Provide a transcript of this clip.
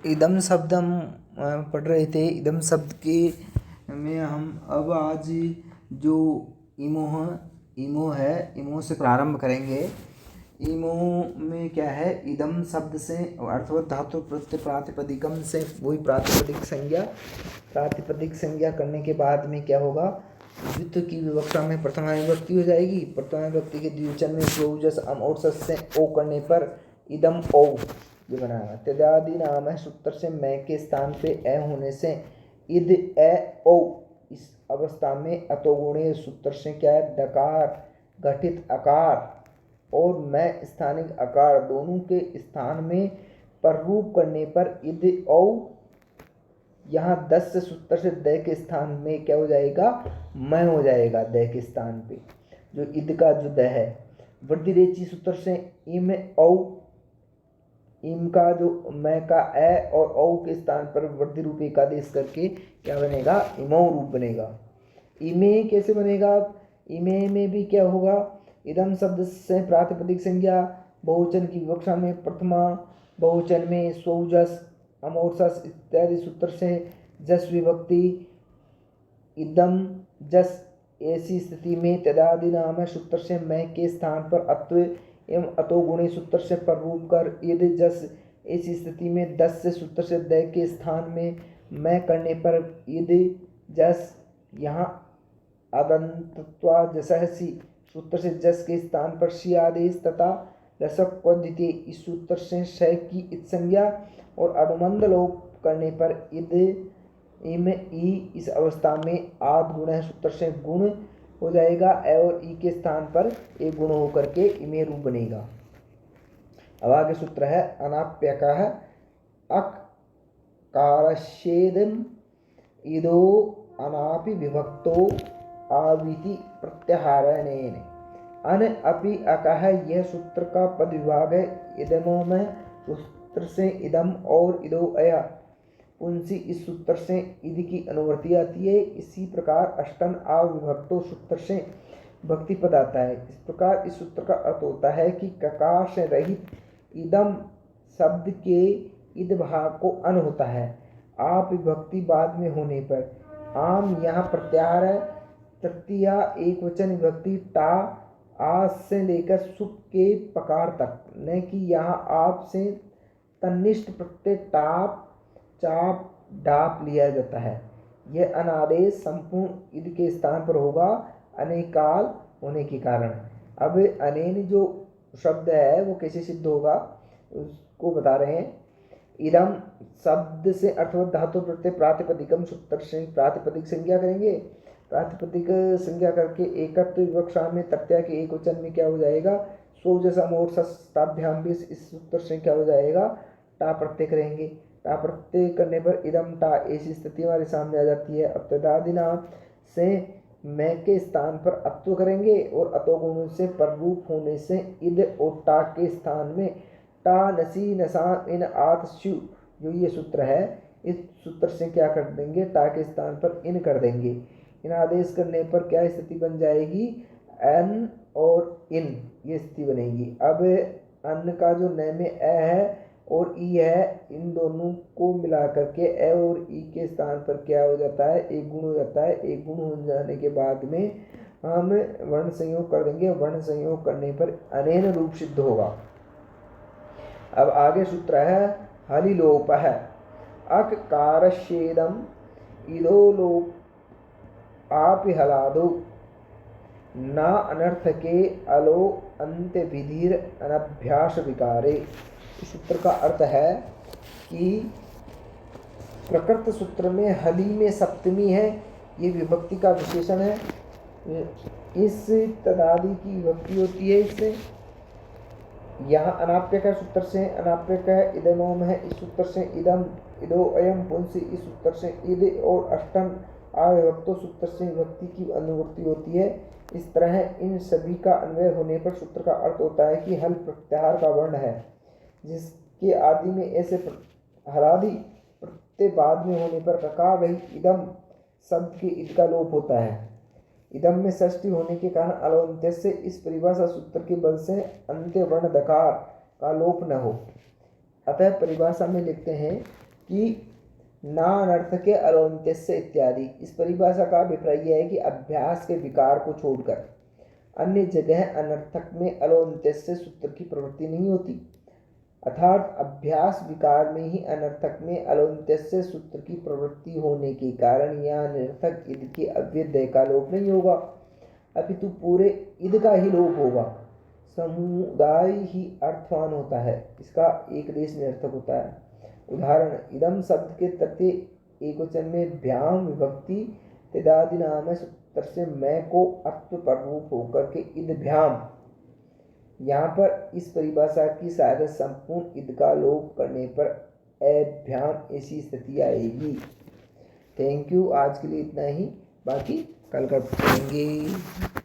इदम शब्द हम पढ़ रहे थे। इदम शब्द के में हम अब आज जो इमो है इमो से प्रारंभ करेंगे। इमो में क्या है, इदम शब्द से अर्थवत धातु प्रत्यय प्रातिपदिकम से वही प्रातिपदिक संज्ञा करने के बाद में क्या होगा, द्वित्व की विवक्षा में प्रथमा विभक्ति हो जाएगी। प्रथमा विभक्ति के द्विवचन में स्वजस अम और सस से ओ करने पर इदम ओ ये बनाना। त्यजादि नाम है सूत्र से मैं के स्थान पे ए होने से इद ए ओ। इस अवस्था में अतोगुणीय सूत्र से क्या है, डकार घटित आकार और मैं स्थानिक आकार दोनों के स्थान में प्ररूप करने पर इद औ। यहाँ 10 से सूत्र से द के स्थान में क्या हो जाएगा, मैं हो जाएगा द के स्थान पे, जो इद का जो द है। वृद्धि रेची सूत्र से इम औ, इम का जो मैं का ए और औ के स्थान पर वृद्धि रूप एकादेश करके क्या बनेगा, इमौ रूप बनेगा। इमे कैसे बनेगा, इमे में भी क्या होगा, इदम शब्द से प्रातिपदिक संज्ञा बहुवचन की विवक्षा में प्रथमा, बहुवचन में स्वजस अमोरसस इत्यादि सूत्र से जस विभक्ति इदम जस। ऐसी स्थिति में तदादि नाम है सूत्र से मैं के स्थान पर अत्व एवं अतो गुणी सूत्र से प्ररूप कर इद जस। ऐसी स्थिति में 10 से सूत्र से द के स्थान में मैं करने पर इद जस। यहाँ अदंतत्वा जसहसी सूत्र से जस के स्थान पर सी आदेश तथा रसक को द्वितीय इस सूत्र से श की इत संज्ञा और अनुबंध लोप करने पर इद इम ई। इस अवस्था में आद गुण है सूत्र से गुण हो जाएगा, ए और ई के स्थान पर एक गुण होकर के इमे रूप बनेगा। अब आगे सूत्र है अनाप्यकः अक कारश्चेदम इदो अनापि विभक्तो आविति प्रत्याहारेण। अन अपि अकः यह सूत्र का पद विभाग है। इदमो में सूत्र से इदम और इदो अया पुंसी इस सूत्र से इद की अनुवृत्ति आती है। इसी प्रकार अष्टन अविभक्तो सूत्र से भक्ति पद आता है। इस प्रकार इस सूत्र का अर्थ होता है कि ककार से रहित इदम शब्द के इद भाग को अन होता है। आप विभक्ति बाद में होने पर आम यहाँ प्रत्याहार है। तृतीया एक वचन विभक्ति टा आज से लेकर सुप के पकार तक, न कि यहाँ आप से तनिष्ठ प्रत्यय टाप चाप डाप लिया जाता है। यह अनादेश संपूर्ण इद के स्थान पर होगा अनेकाल होने के कारण। अब अनेन जो शब्द है वो कैसे सिद्ध होगा उसको बता रहे हैं। इदम शब्द से अर्थवत धातु प्रत्यय प्रातिपदिकम सूत्र से प्रातिपदिक संज्ञा करेंगे। प्रातिपदिक संज्ञा करके एकत्व विवक्षा में तृतीया के एक वचन में क्या हो जाएगा, स्वजस अमोर सस्ताभ्याम भी इस सूत्र से क्या हो जाएगा, टा प्रत्यय करेंगे। टा प्रत्यय करने पर इदम टा ऐसी स्थिति हमारे सामने आ जाती है। अब तदादिना से मैं के स्थान पर अत्व करेंगे और अतोगुण से प्ररूप होने से इद और टा के स्थान में टा नसी नसान इन आत शु जो ये सूत्र है, इस सूत्र से क्या कर देंगे, टा के स्थान पर इन कर देंगे। इन आदेश करने पर क्या स्थिति बन जाएगी, एन और इन ये स्थिति बनेगी। अब अन्न का जो न में ए है और ई है, इन दोनों को मिला करके ए और ई के स्थान पर क्या हो जाता है, एक गुण हो जाता है। एक गुण हो जाने के बाद में हम वर्ण संयोग कर देंगे। वर्ण संयोग करने पर अनेन रूप सिद्ध होगा। अब आगे सूत्र है हलिलोप है अक कारश्चेदम इदो लोप आप हलादो ना अनर्थ के अलो अंत्य विधिर अनभ्यास विकारे। इस सूत्र का अर्थ है कि प्रकृत सूत्र में हली में सप्तमी है, ये विभक्ति का विशेषण है। इस तदादि की विभक्ति होती है इससे। यहाँ अनाप्य का सूत्र से अनाप्य का इदमोम है, इस सूत्र से इदम इदो अयम पुंसी इस सूत्र से इद और अष्टम अविभक्तो सूत्र से विभक्ति की अनुवृत्ति होती है। इस तरह इन सभी का अन्वय होने पर सूत्र का अर्थ होता है कि हल प्रत्याहार का वर्ण है, जिसके आदि में ऐसे हलादि प्रत्यय बाद में होने पर ककार रहित इदम शब्द के ईद का लोप होता है। इदम में षष्ठी होने के कारण अलोन्त्य से इस परिभाषा सूत्र के बल से अंत्य वर्ण दकार का लोप न हो। अतः परिभाषा में लिखते हैं कि नानर्थके अलोन्त्यस्य इत्यादि। इस परिभाषा का अभिप्राय यह है कि अभ्यास के विकार को छोड़कर अन्य जगह अनर्थक में अलोन्त्यस्य सूत्र की प्रवृत्ति नहीं होती, अर्थात अभ्यास विकार में ही अनर्थक में अलोन्त्यस्य सूत्र की प्रवृत्ति होने के कारण यह निरर्थक इद के अव्यय का लोप नहीं होगा, अपितु पूरे इद का ही लोप होगा। समुदाय ही अर्थवान होता है, इसका एक देश निरर्थक होता है। उदाहरण, इदम शब्द के तथ्य एकवचन में भ्याम विभक्ति तदादि नाम सूत्र से मैं को अत्व प्ररूप होकर के इद भ्याम, यहाँ पर इस परिभाषा की सहायता संपूर्ण इद का लोप करने पर अभ्याम ऐसी स्थिति आएगी। थैंक यू, आज के लिए इतना ही, बाकी कल कर पाएंगे।